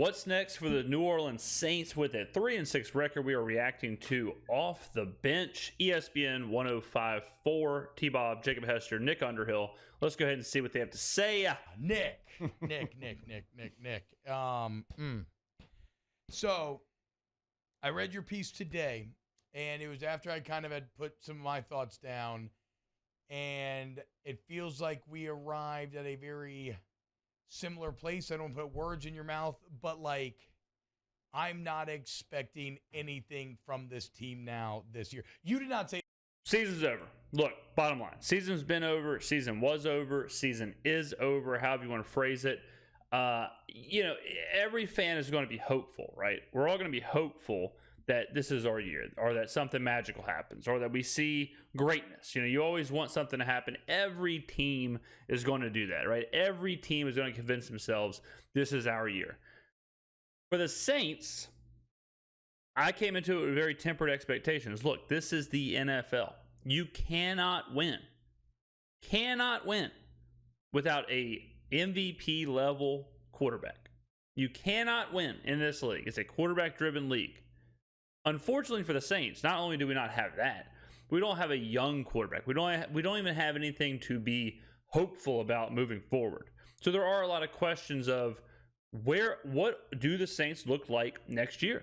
What's next for the New Orleans Saints with a 3-6 record? We are reacting to Off the Bench, ESPN 105.4. T-Bob, Jacob Hester, Nick Underhill. Let's go ahead and see what they have to say. Nick. So I read your piece today, and it was after I kind of had put some of my thoughts down, and it feels like we arrived at a very similar place. I don't put words in your mouth, but like, I'm not expecting anything from this team now this year. You did not say season's over. Look, bottom line, season's been over, season was over, season is over, however you want to phrase it. Every fan is going to be hopeful, right? We're all going to be hopeful that this is our year, or that something magical happens, or that we see greatness. You always want something to happen. Every team is going to do that, right? Every team is going to convince themselves this is our year. For the Saints, I came into it with very tempered expectations. Look, this is the NFL. You cannot win without a MVP level quarterback. You cannot win in this league. It's a quarterback driven league. Unfortunately for the Saints, not only do we not have that, we don't have a young quarterback. We don't even have anything to be hopeful about moving forward. So there are a lot of questions of what do the Saints look like next year?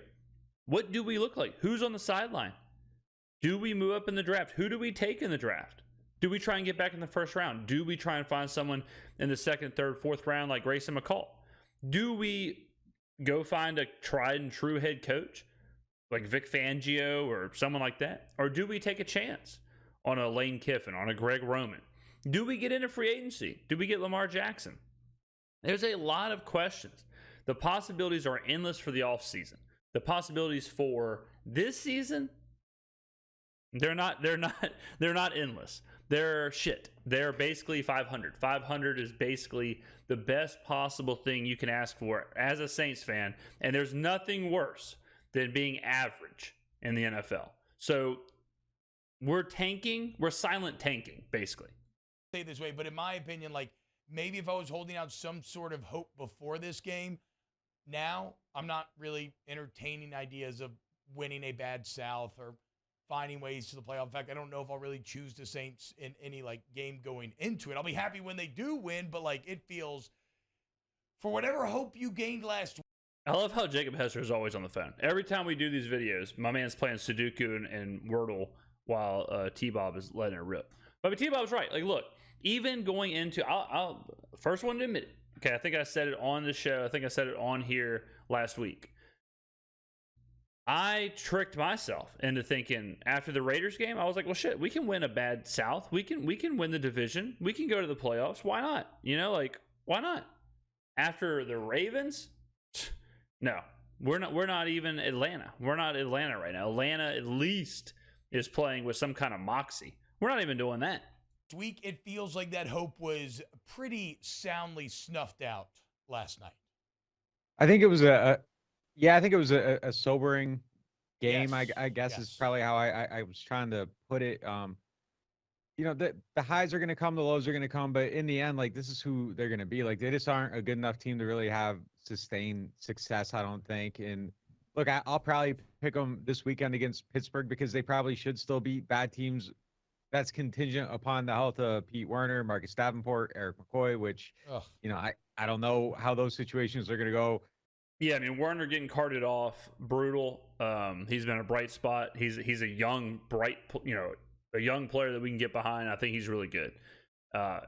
What do we look like? Who's on the sideline? Do we move up in the draft? Who do we take in the draft? Do we try and get back in the first round? Do we try and find someone in the second, third, fourth round like Grayson McCall? Do we go find a tried and true head coach like Vic Fangio or someone like that? Or do we take a chance on a Lane Kiffin, on a Greg Roman? Do we get into free agency? Do we get Lamar Jackson? There's a lot of questions. The possibilities are endless for the offseason. The possibilities for this season, they're not endless. They're shit. They're basically 500. 500 is basically the best possible thing you can ask for as a Saints fan, and there's nothing worse than being average in the NFL. So we're tanking. We're silent tanking, basically. Say this way, but in my opinion, like, maybe if I was holding out some sort of hope before this game, now I'm not really entertaining ideas of winning a bad South or finding ways to the playoff. In fact, I don't know if I'll really choose the Saints in any like game going into it. I'll be happy when they do win, but like, it feels, for whatever hope you gained last week. I love how Jacob Hester is always on the phone. Every time we do these videos, my man's playing Sudoku and Wordle while T-Bob is letting it rip. But T-Bob's right. Like, look, even going into, I'll first one to admit it. Okay, I think I said it on the show. I think I said it on here last week. I tricked myself into thinking after the Raiders game, I was like, well, shit, we can win a bad South. We can win the division. We can go to the playoffs. Why not? Why not? After the Ravens, no, we're not even Atlanta. We're not Atlanta right now. Atlanta at least is playing with some kind of moxie. We're not even doing that. This week, it feels like that hope was pretty soundly snuffed out last night. I think it was a sobering game. Yes. I guess is probably how I was trying to put it. The highs are going to come, the lows are going to come, but in the end, like, this is who they're going to be. Like, they just aren't a good enough team to really have sustained success, I don't think. And look, I'll probably pick them this weekend against Pittsburgh because they probably should still beat bad teams. That's contingent upon the health of Pete Werner, Marcus Davenport, Eric McCoy, which, I don't know how those situations are going to go. Yeah, I mean, Werner getting carted off, brutal. He's been a bright spot. He's a young, bright, a young player that we can get behind. I think he's really good.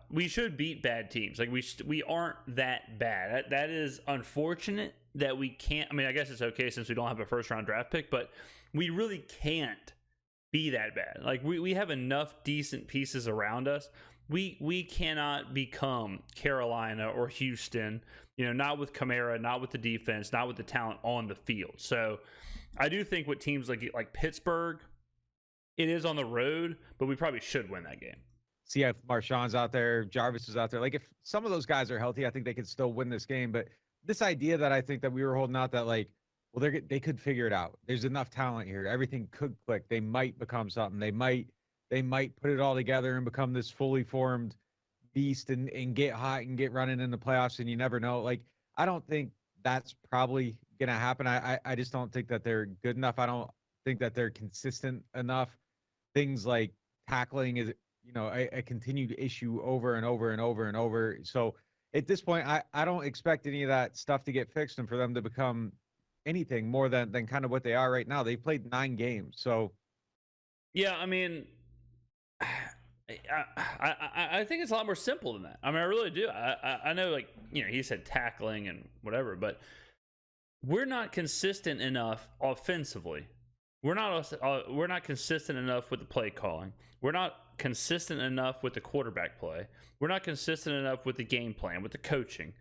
We should beat bad teams. Like, we aren't that bad. That is unfortunate that we can't. I mean, I guess it's okay since we don't have a first round draft pick, but we really can't be that bad. Like, we have enough decent pieces around us. We cannot become Carolina or Houston, not with Kamara, not with the defense, not with the talent on the field. So I do think with teams like Pittsburgh, it is on the road, but we probably should win that game. See if Marshawn's out there, Jarvis is out there. Like, if some of those guys are healthy, I think they could still win this game. But this idea that I think that we were holding out that, like, well, they could figure it out. There's enough talent here. Everything could click. They might become something. They might put it all together and become this fully formed beast and get hot and get running in the playoffs. And you never know. Like, I don't think that's probably gonna happen. I just don't think that they're good enough. I don't think that they're consistent enough. Things like tackling is, a continued issue over and over and over and over. So at this point, I don't expect any of that stuff to get fixed and for them to become anything more than kind of what they are right now. They played 9 games, so Yeah, I mean, I think it's a lot more simple than that. I mean, I really do. I know, like, he said tackling and whatever, but we're not consistent enough offensively. We're not consistent enough with the play calling. We're not consistent enough with the quarterback play. We're not consistent enough with the game plan, with the coaching.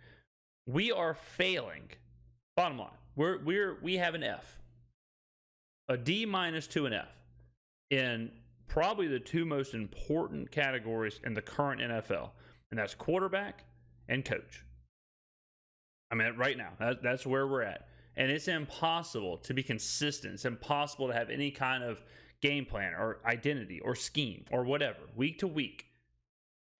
We are failing. Bottom line, we have an F, a D minus to an F in probably the 2 most important categories in the current NFL, and that's quarterback and coach. I mean, right now, that's where we're at. And it's impossible to be consistent. It's impossible to have any kind of game plan or identity or scheme or whatever, week to week.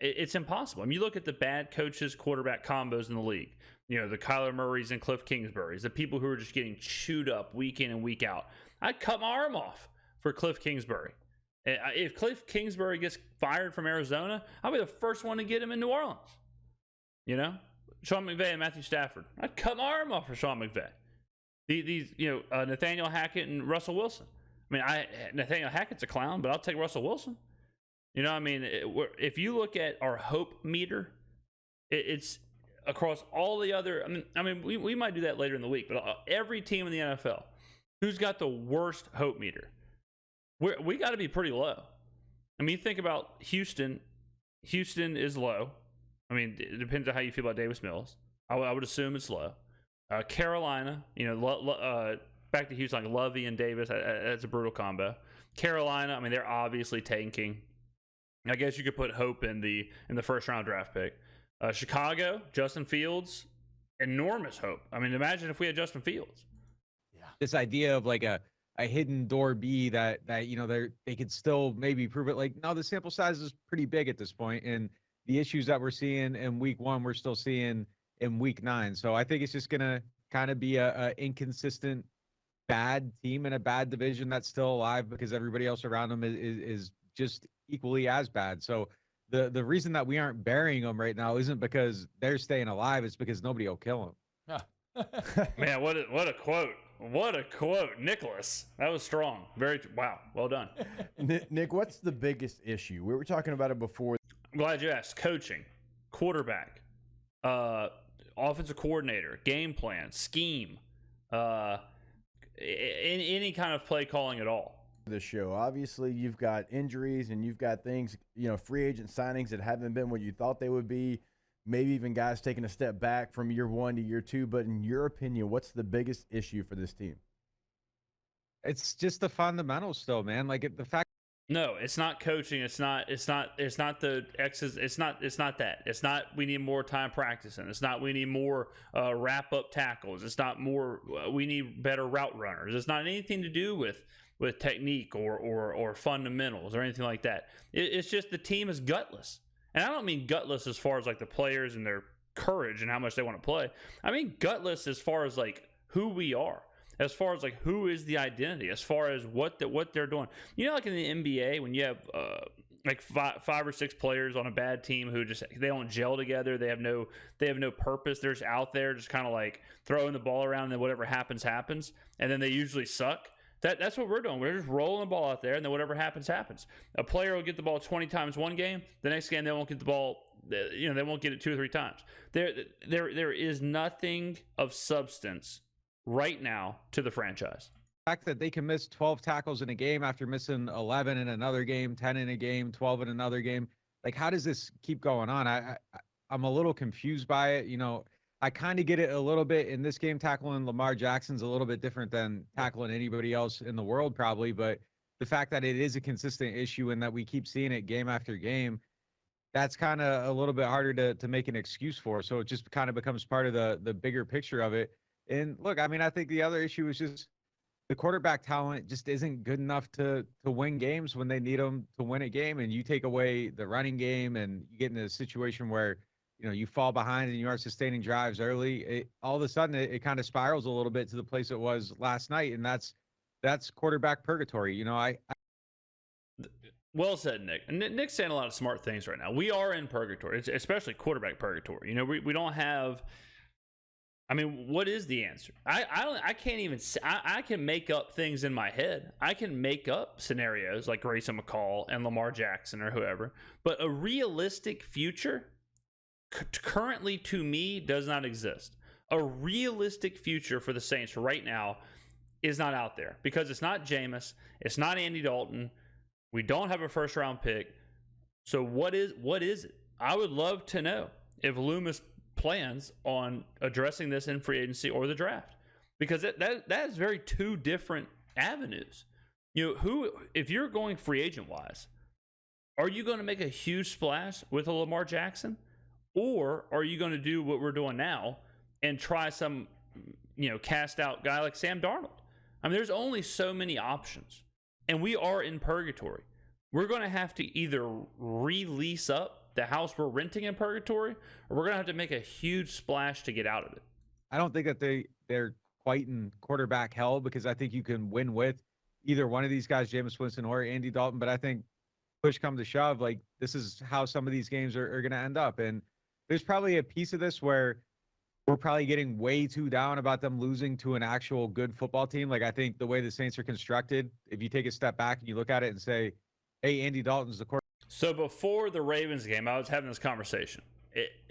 It's impossible. I mean, you look at the bad coaches, quarterback combos in the league. The Kyler Murrays and Cliff Kingsburys, the people who are just getting chewed up week in and week out. I'd cut my arm off for Cliff Kingsbury. If Cliff Kingsbury gets fired from Arizona, I'll be the first one to get him in New Orleans. Sean McVay and Matthew Stafford. I'd cut my arm off for Sean McVay. These Nathaniel Hackett and Russell Wilson. I mean, Nathaniel Hackett's a clown, but I'll take Russell Wilson. If you look at our hope meter, it's across all the other. I mean, we might do that later in the week, but every team in the NFL, who's got the worst hope meter? We got to be pretty low. I mean, you think about Houston. Houston is low. I mean, it depends on how you feel about Davis Mills. I would assume it's low. Carolina, back to Houston, like Lovey and Davis. That's a brutal combo. Carolina, I mean, they're obviously tanking. I guess you could put hope in the first round draft pick. Chicago, Justin Fields, enormous hope. I mean, imagine if we had Justin Fields. Yeah. This idea of like a hidden door B that they could still maybe prove it. Like, no, the sample size is pretty big at this point, and the issues that we're seeing in week 1, we're still seeing in week 9. So I think it's just gonna kind of be a inconsistent, bad team in a bad division that's still alive because everybody else around them is just equally as bad. So the reason that we aren't burying them right now isn't because they're staying alive. It's because nobody will kill them. Man, what a quote. What a quote, Nicholas. That was strong. Wow. Well done. Nick, what's the biggest issue? We were talking about it before. I'm glad you asked. Coaching, quarterback, offensive coordinator, game plan, scheme, any kind of play calling at all. The show. Obviously, you've got injuries and you've got things, free agent signings that haven't been what you thought they would be. Maybe even guys taking a step back from year 1 to year 2. But in your opinion, what's the biggest issue for this team? It's just the fundamentals still, man. Like the fact. No, it's not coaching. It's not the X's. It's not that. It's not we need more time practicing. It's not we need more wrap up tackles. It's not more we need better route runners. It's not anything to do with technique or fundamentals or anything like that. It's just the team is gutless. And I don't mean gutless as far as like the players and their courage and how much they want to play. I mean gutless as far as like who we are, as far as like who is the identity, as far as what they're doing. Like in the NBA when you have like five or six players on a bad team who just they don't gel together, they have no purpose. They're just out there just kind of like throwing the ball around and then whatever happens, and then they usually suck. That's what we're doing. We're just rolling the ball out there, and then whatever happens. A player will get the ball 20 times one game. The next game, they won't get the ball. They won't get it 2 or 3 times. There is nothing of substance right now to the franchise. The fact that they can miss 12 tackles in a game after missing 11 in another game, 10 in a game, 12 in another game. Like, how does this keep going on? I'm a little confused by it. I kind of get it a little bit in this game. Tackling Lamar Jackson's a little bit different than tackling anybody else in the world, probably. But the fact that it is a consistent issue and that we keep seeing it game after game, that's kind of a little bit harder to make an excuse for. So it just kind of becomes part of the bigger picture of it. And look, I mean, I think the other issue is just the quarterback talent just isn't good enough to win games when they need them to win a game. And you take away the running game and you get in a situation where you fall behind and you aren't sustaining drives early, all of a sudden it kind of spirals a little bit to the place it was last night, and that's quarterback purgatory. Well said, Nick. And Nick's saying a lot of smart things right now. We are in purgatory, especially quarterback purgatory. We don't have. I mean, what is the answer? I can't even. I can make up things in my head. I can make up scenarios like Grayson McCall and Lamar Jackson or whoever. But a realistic future, currently to me, does not exist. A realistic future for the Saints right now is not out there because it's not Jameis, it's not Andy Dalton. We don't have a first round pick. So what is it? I would love to know if Loomis plans on addressing this in free agency or the draft, because that is very two different avenues. If you're going free agent wise, are you going to make a huge splash with a Lamar Jackson, or are you going to do what we're doing now and try some cast out guy like Sam Darnold? I mean, there's only so many options. And we are in purgatory. We're going to have to either release up the house we're renting in purgatory, or we're going to have to make a huge splash to get out of it. I don't think that they're quite in quarterback hell, because I think you can win with either one of these guys, Jameis Winston or Andy Dalton. But I think push come to shove, like, this is how some of these games are going to end up. And there's probably a piece of this where we're probably getting way too down about them losing to an actual good football team. Like, I think the way the Saints are constructed, if you take a step back and you look at it and say, hey, Andy Dalton's the quarterback. So before the Ravens game, I was having this conversation.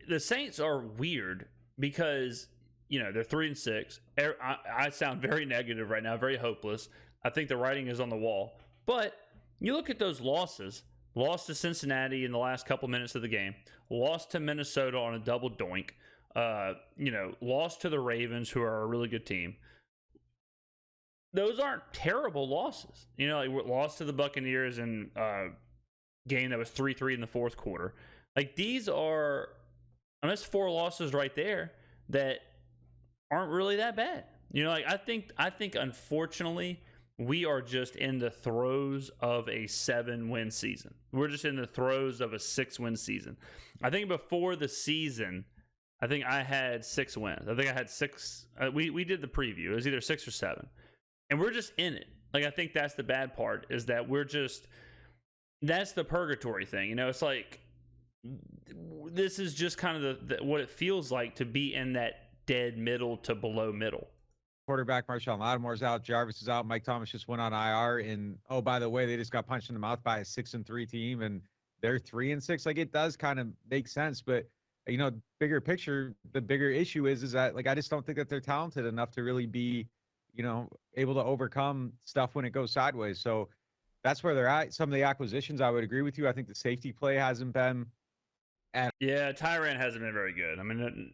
The Saints are weird because, they're 3-6. I sound very negative right now, very hopeless. I think the writing is on the wall. But you look at those losses. Lost to Cincinnati in the last couple minutes of the game. Lost to Minnesota on a double doink. Lost to the Ravens, who are a really good team. Those aren't terrible losses. Like we lost to the Buccaneers in a game that was 3-3 in the fourth quarter. Like, these are, that's 4 losses right there that aren't really that bad. I think unfortunately we are just in the throes of a 7-win season. We're just in the throes of a 6-win season. I think before the season, I think I had 6 wins. I think I had 6. We did the preview. It was either 6 or 7. And we're just in it. Like, I think that's the bad part, is that that's the purgatory thing. It's like, this is just kind of what it feels like to be in that dead middle to below middle. Quarterback Marshawn Lattimore's out. Jarvis is out. Mike Thomas just went on IR. And, oh, by the way, they just got punched in the mouth by a 6-3 team, and they're 3-6. Like, it does kind of make sense, but bigger picture, the bigger issue is that, like, I just don't think that they're talented enough to really be, able to overcome stuff when it goes sideways. So that's where they're at. Some of the acquisitions, I would agree with you. I think the safety play hasn't been. Yeah, Tyrann hasn't been very good. I mean,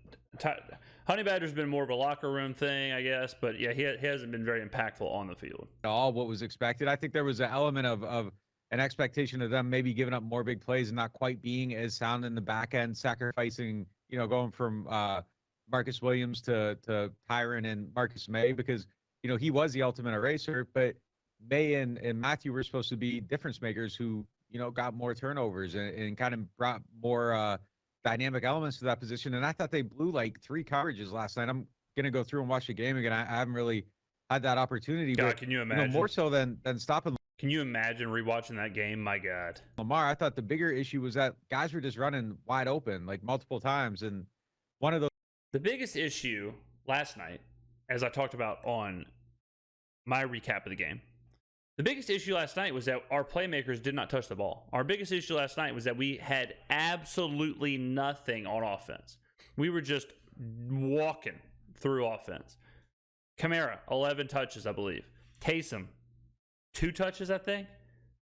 Honey Badger's been more of a locker room thing, I guess. But yeah, he hasn't been very impactful on the field. All what was expected. I think there was an element of an expectation of them maybe giving up more big plays and not quite being as sound in the back end, sacrificing, going from Marcus Williams to Tyrann and Marcus May, because, he was the ultimate eraser, but May and Matthew were supposed to be difference makers who, got more turnovers and kind of brought more dynamic elements to that position. And I thought they blew like 3 coverages last night. I'm going to go through and watch the game again. I haven't really had that opportunity. God, but, can you imagine? more so than stopping. Can you imagine rewatching that game? My God. Lamar, I thought the bigger issue was that guys were just running wide open like multiple times. And one of those. The biggest issue last night, as I talked about on my recap of the game, the biggest issue last night was that our playmakers did not touch the ball. Our biggest issue last night was that we had absolutely nothing on offense. We were just walking through offense. Kamara, 11 touches, I believe. Taysom, 2 touches, I think.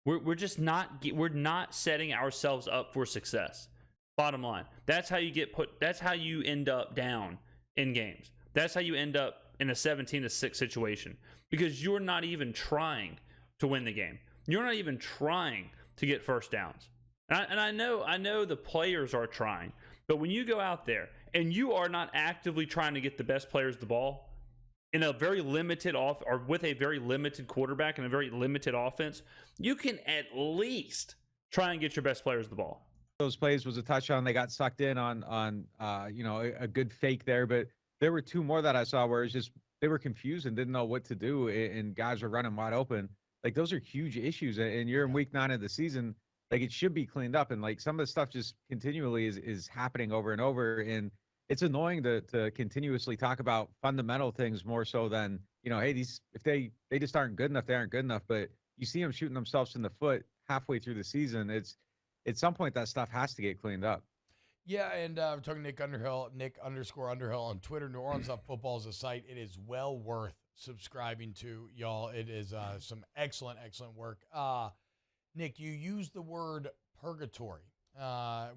We're just not setting ourselves up for success. Bottom line, that's how you end up down in games. That's how you end up in a 17-6 situation, because you're not even trying to win the game. You're not even trying to get first downs. And I know the players are trying, but when you go out there and you are not actively trying to get the best players the ball in a very limited or with a very limited quarterback and a very limited offense, you can at least try and get your best players the ball. those plays was a touchdown. They got sucked in on a good fake there, but there were 2 more that I saw where it's just they were confused and didn't know what to do, and guys were running wide open. Like those are huge issues, and you're in week 9 of the season. Like it should be cleaned up, and like some of the stuff just continually is happening over and over, and it's annoying to continuously talk about fundamental things more so than hey, if they just aren't good enough, they aren't good enough. But you see them shooting themselves in the foot halfway through the season. It's at some point that stuff has to get cleaned up. Yeah, and we're talking Nick Underhill, Nick_Underhill on Twitter. New Orleans Football is a site. It is well worth subscribing to, y'all. It is some excellent work. Nick, you used the word purgatory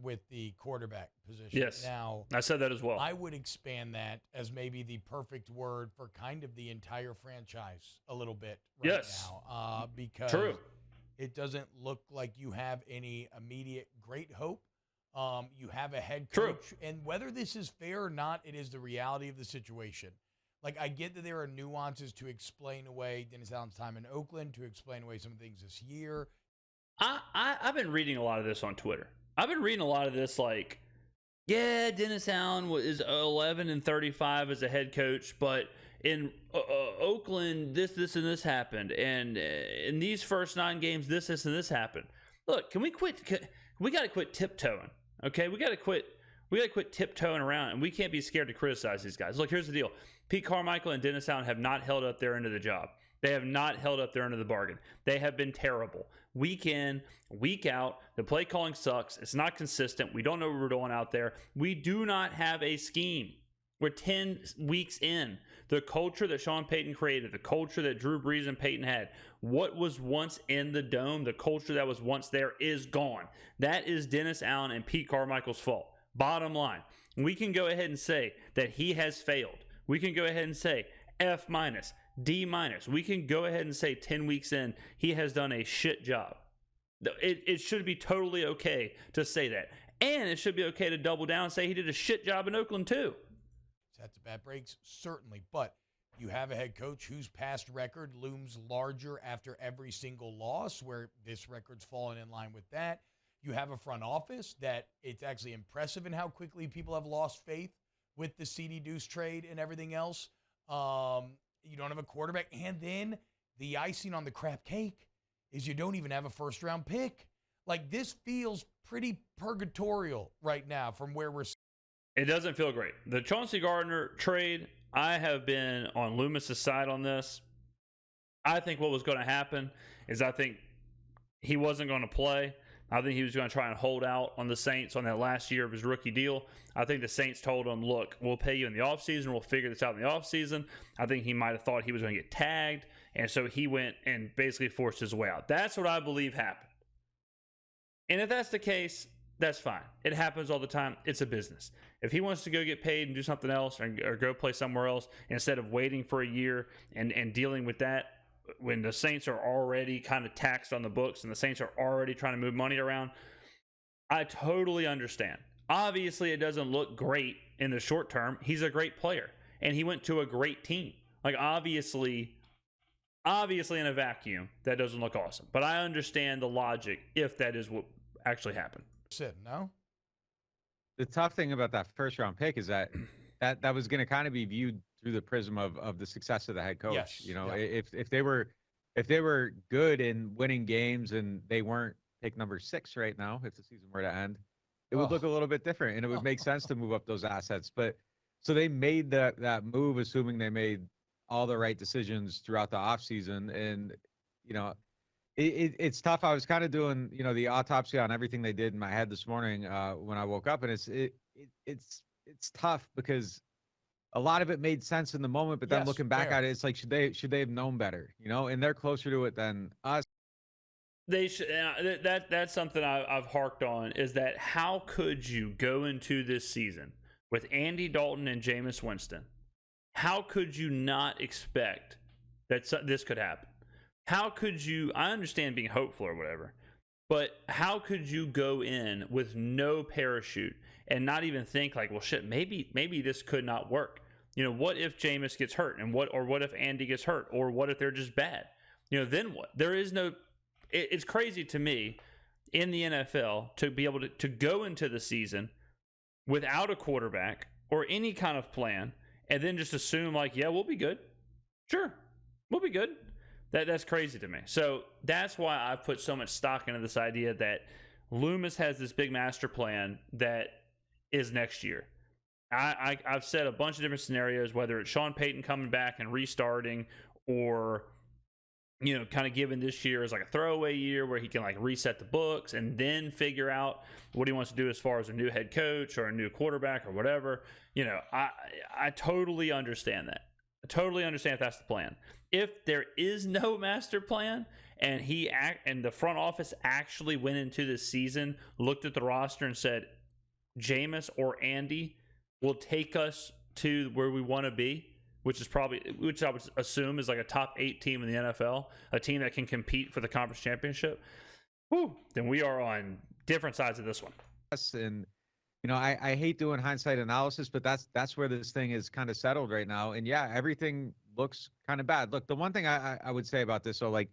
with the quarterback position. Yes, now I said that as well. I would expand that as maybe the perfect word for kind of the entire franchise a little bit right now. Because True. It doesn't look like you have any immediate great hope. You have a head True. coach, and whether this is fair or not, it is the reality of the situation. Like, I get that there are nuances to explain away Dennis Allen's time in Oakland, to explain away some things this year. I've been reading a lot of this on Twitter. I've been reading a lot of this like, yeah, Dennis Allen is 11-35 as a head coach, but in Oakland, this, and this happened. And in these first 9 games, this, and this happened. Look, can we quit? We got to quit tiptoeing, okay? We got to quit tiptoeing around, and we can't be scared to criticize these guys. Look, here's the deal. Pete Carmichael and Dennis Allen have not held up their end of the job. They have not held up their end of the bargain. They have been terrible. Week in, week out, the play calling sucks. It's not consistent. We don't know what we're doing out there. We do not have a scheme. We're 10 weeks in. The culture that Sean Payton created, the culture that Drew Brees and Payton had, what was once in the dome, the culture that was once there is gone. That is Dennis Allen and Pete Carmichael's fault. Bottom line, we can go ahead and say that he has failed. We can go ahead and say F-, D-. We can go ahead and say 10 weeks in, he has done a shit job. It should be totally okay to say that. And it should be okay to double down and say he did a shit job in Oakland too. Sets of bad breaks, certainly. But you have a head coach whose past record looms larger after every single loss, where this record's fallen in line with that. You have a front office that it's actually impressive in how quickly people have lost faith with the CD Deuce trade and everything else. You don't have a quarterback. And then the icing on the crap cake is you don't even have a first-round pick. Like, this feels pretty purgatorial right now from where we're. It doesn't feel great. The Chauncey Gardner trade, I have been on Loomis's side on this. I think what was going to happen is I think he wasn't going to play. I think he was going to try and hold out on the Saints on that last year of his rookie deal. I think the Saints told him, look, we'll pay you in the offseason. We'll figure this out in the offseason. I think he might have thought he was going to get tagged, and so he went and basically forced his way out. That's what I believe happened. And if that's the case, that's fine. It happens all the time. It's a business. If he wants to go get paid and do something else or go play somewhere else instead of waiting for a year and dealing with that, when the Saints are already kind of taxed on the books and the Saints are already trying to move money around, I totally understand. Obviously, it doesn't look great in the short term. He's a great player, and he went to a great team. Like, obviously in a vacuum, that doesn't look awesome. But I understand the logic if that is what actually happened. No? The tough thing about that first-round pick is that was going to kind of be viewed through the prism of the success of the head coach. Yes, You know, yeah. if they were good in winning games and they weren't pick number 6 right now, if the season were to end, it would look a little bit different, and it would make sense to move up those assets. But so they made that move, assuming they made all the right decisions throughout the offseason. And it's tough. I was kind of doing the autopsy on everything they did in my head this morning when I woke up, and it's tough because a lot of it made sense in the moment, but then Yes, looking back fair. at it, it's like, should they have known better, and they're closer to it than us. They should. That's something I've harked on, is that how could you go into this season with Andy Dalton and Jameis Winston? How could you not expect that this could happen? How could you? I understand being hopeful or whatever, but how could you go in with no parachute and not even think like, well, shit, maybe this could not work? What if Jameis gets hurt, and what if Andy gets hurt, or what if they're just bad? Then what? There is no. It's crazy to me. in the NFL to be able to go into the season without a quarterback or any kind of plan and then just assume like, yeah, we'll be good. Sure, we'll be good. That's crazy to me. So that's why I put so much stock into this idea that Loomis has this big master plan that is next year. I've said a bunch of different scenarios, whether it's Sean Payton coming back and restarting, or kind of giving this year as like a throwaway year where he can like reset the books and then figure out what he wants to do as far as a new head coach or a new quarterback or whatever. I totally understand that. I totally understand if that's the plan. If there is no master plan and the front office actually went into this season, looked at the roster and said, Jameis or Andy will take us to where we want to be, which I would assume is like a top 8 team in the NFL, a team that can compete for the conference championship, then we are on different sides of this one. And I hate doing hindsight analysis, but that's where this thing is kind of settled right now. And yeah, everything looks kind of bad. Look, the one thing I would say about this, so like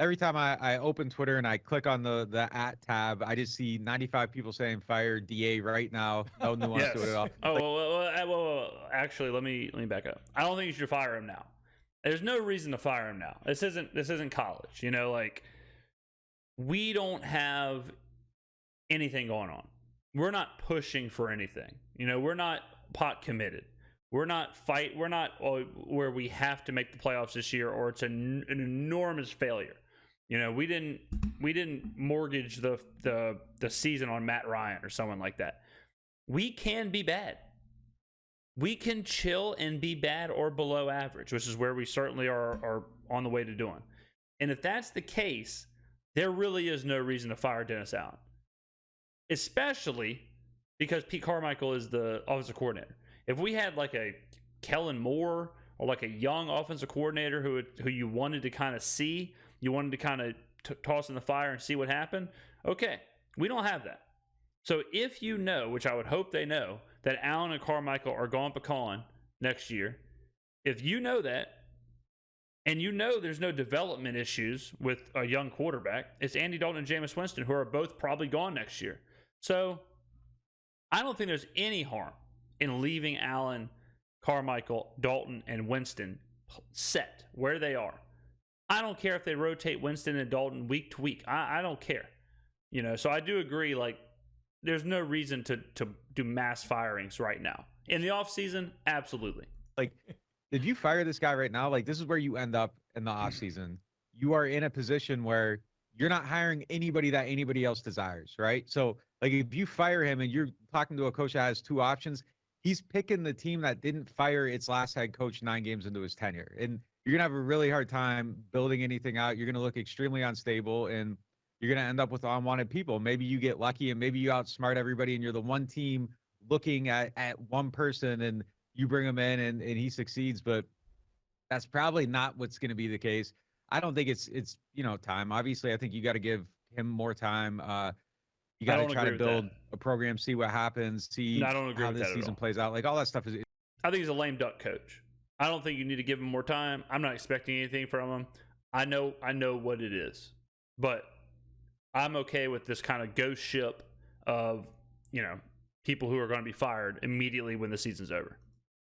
every time I open Twitter and I click on the @ tab, I just see 95 people saying fire DA right now. No nuance to it at all. Well, actually, let me back up. I don't think you should fire him now. There's no reason to fire him now. This isn't college. Like we don't have anything going on. We're not pushing for anything. We're not pot committed. We're not where we have to make the playoffs this year or it's an enormous failure. We didn't mortgage the season on Matt Ryan or someone like that. We can be bad. We can chill and be bad or below average, which is where we certainly are on the way to doing. And if that's the case, there really is no reason to fire Dennis Allen, especially because Pete Carmichael is the offensive coordinator. If we had like a Kellen Moore or like a young offensive coordinator who you wanted to kind of see, you wanted to kind of toss in the fire and see what happened, okay, we don't have that. So if which I would hope they know, that Allen and Carmichael are going pecan next year, if you know that, and there's no development issues with a young quarterback, it's Andy Dalton and Jameis Winston, who are both probably gone next year. So I don't think there's any harm in leaving Allen, Carmichael, Dalton, and Winston set where they are. I don't care if they rotate Winston and Dalton week to week. I don't care. So I do agree, like, there's no reason to do mass firings right now. In the offseason, absolutely. Like, if you fire this guy right now, like, this is where you end up in the offseason. You are in a position where you're not hiring anybody that anybody else desires, right? So, like, if you fire him and you're talking to a coach that has 2 options, he's picking the team that didn't fire its last head coach 9 games into his tenure. And you're going to have a really hard time building anything out. You're going to look extremely unstable, and you're going to end up with unwanted people. Maybe you get lucky and maybe you outsmart everybody and you're the one team looking at one person and you bring him in and he succeeds, but that's probably not what's going to be the case. I don't think it's time. Obviously, I think you got to give him more time. You got to try to build a program, see what happens, see how this season plays out. Like, all that stuff is. I think he's a lame duck coach. I don't think you need to give him more time. I'm not expecting anything from him. I know what it is, but I'm okay with this kind of ghost ship of, people who are going to be fired immediately when the season's over.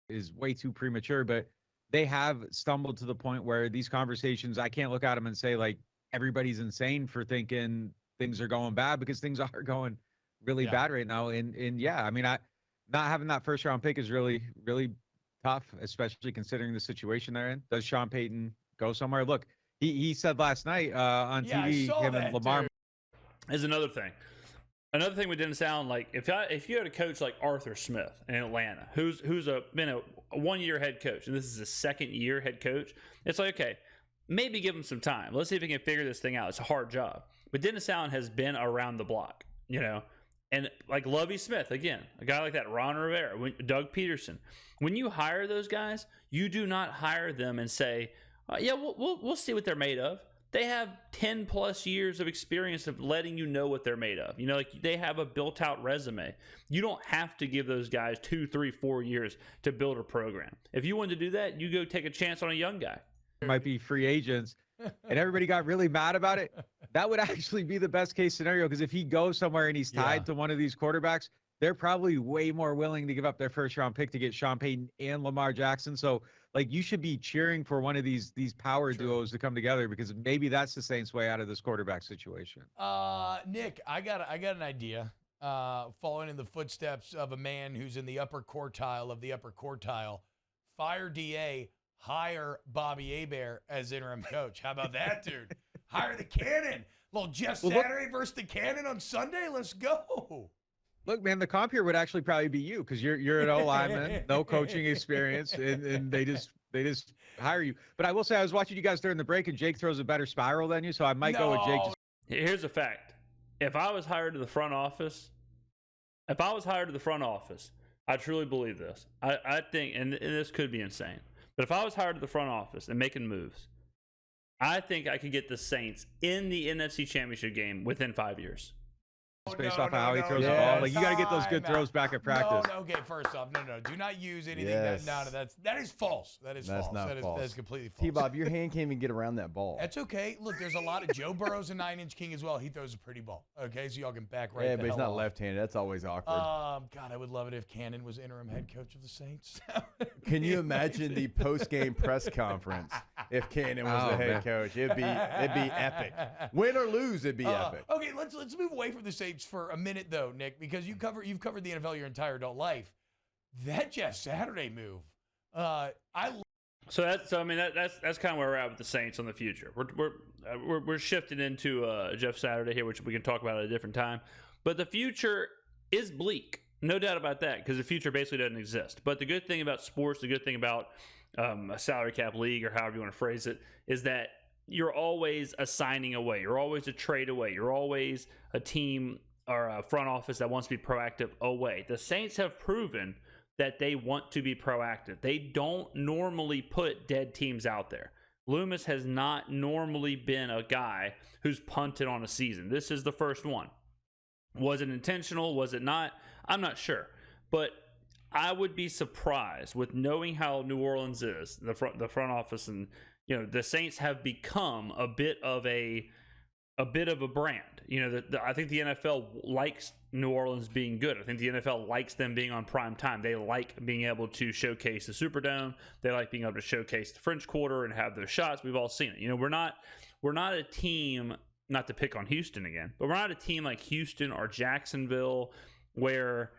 Is way too premature, but they have stumbled to the point where these conversations, I can't look at them and say like everybody's insane for thinking things are going bad, because things are going really bad right now. And yeah, I mean, not having that first round pick is really, really tough, especially considering the situation they're in. Does Sean Payton go somewhere? Look, he said last night on TV, him and Lamar. Is another thing. Another thing we didn't sound like, if you had a coach like Arthur Smith in Atlanta, who's been a 1-year head coach, and this is his 2nd year head coach, it's like, okay, maybe give him some time. Let's see if he can figure this thing out. It's a hard job. But Dennis Allen has been around the block, and like Lovie Smith, again, a guy like that, Ron Rivera, Doug Peterson. When you hire those guys, you do not hire them and say, we'll see what they're made of. They have 10 plus years of experience of letting you know what they're made of. Like they have a built out resume. You don't have to give those guys 2, 3, 4 years to build a program. If you want to do that, you go take a chance on a young guy. Might be free agents, and everybody got really mad about it. That would actually be the best case scenario, because if he goes somewhere and he's tied to one of these quarterbacks, they're probably way more willing to give up their first round pick to get Sean Payton and Lamar Jackson. So like you should be cheering for one of these power duos to come together, because maybe that's the Saints' way out of this quarterback situation. Nick, I got an idea. Following in the footsteps of a man who's in the upper quartile of the upper quartile. Fire DA, hire Bobby Hebert as interim coach. How about that, dude? Hire the cannon. Little Jeff Saturday versus the cannon on Sunday. Let's go. Look, man, the comp here would actually probably be you, because you're an O-lineman, no coaching experience, and they just hire you. But I will say, I was watching you guys during the break, and Jake throws a better spiral than you, so I might go with Jake. Here's a fact. If I was hired to the front office, I truly believe this. I think, and this could be insane, but if I was hired to the front office and making moves, I think I could get the Saints in the NFC Championship game within 5 years. Based off of how he throws the ball. Like, you got to get those good throws back at practice. No, okay, first off, no. Do not use anything that is false. That is false. Not false. That is completely false. T-Bob, your hand can't even get around that ball. That's okay. Look, there's a lot of Joe Burrow's a 9-inch king as well. He throws a pretty ball. Okay, so y'all can back right. Yeah, but he's not left-handed. That's always awkward. God, I would love it if Cannon was interim head coach of the Saints. Can you imagine the post-game press conference if Cannon was the head coach? It'd be epic. Win or lose, it'd be epic. Okay, let's move away from the Saints for a minute though, Nick, because you've covered the NFL your entire adult life. That Jeff Saturday move, that's kind of where we're at with the Saints on the future. We're shifting into Jeff Saturday here, which we can talk about at a different time. But the future is bleak, no doubt about that, because the future basically doesn't exist. But the good thing about sports, the good thing about a salary cap league, or however you want to phrase it, is that you're always a signing away, you're always a trade away, you're always a team or a front office that wants to be proactive away. The Saints have proven that they want to be proactive. They don't normally put dead teams out there. Loomis has not normally been a guy who's punted on a season. This is the first one. Was it intentional? Was it not? I'm not sure. But I would be surprised, with knowing how New Orleans is, the front office, and the Saints have become a bit of a brand. I think the NFL likes New Orleans being good. I think the NFL likes them being on prime time. They like being able to showcase the Superdome. They like being able to showcase the French Quarter and have those shots. We've all seen it. We're not a team, not to pick on Houston again, but we're not a team like Houston or Jacksonville, where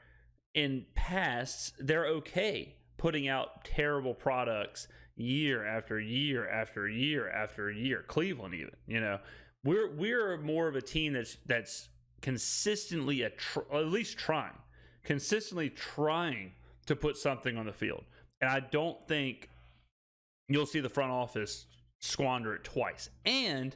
in pasts they're okay putting out terrible products year after year after year after year. Cleveland even, we're more of a team that's consistently consistently trying to put something on the field. And I don't think you'll see the front office squander it twice. And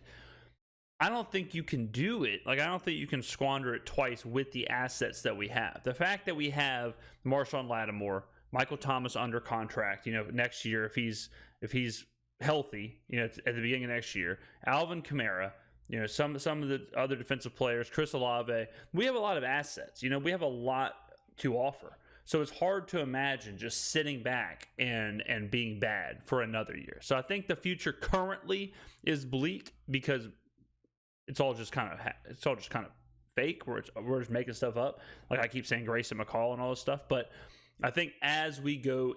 I don't think you can do it. I don't think you can squander it twice with the assets that we have. The fact that we have Marshawn Lattimore, Michael Thomas under contract, next year if he's healthy, at the beginning of next year, Alvin Kamara, some of the other defensive players, Chris Olave, we have a lot of assets. We have a lot to offer. So it's hard to imagine just sitting back and being bad for another year. So I think the future currently is bleak, because it's all just kind of fake. We're just making stuff up. Like I keep saying, Grayson McCall and all this stuff. But I think as we go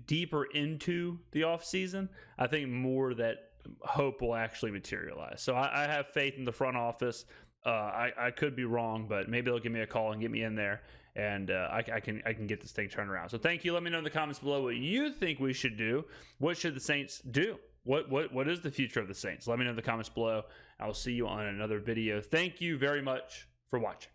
deeper into the offseason, I think more that hope will actually materialize. So I have faith in the front office. I could be wrong, but maybe they'll give me a call and get me in there, and I can get this thing turned around. So thank you. Let me know in the comments below what you think we should do. What should the Saints do? What is the future of the Saints? Let me know in the comments below. I will see you on another video. Thank you very much for watching.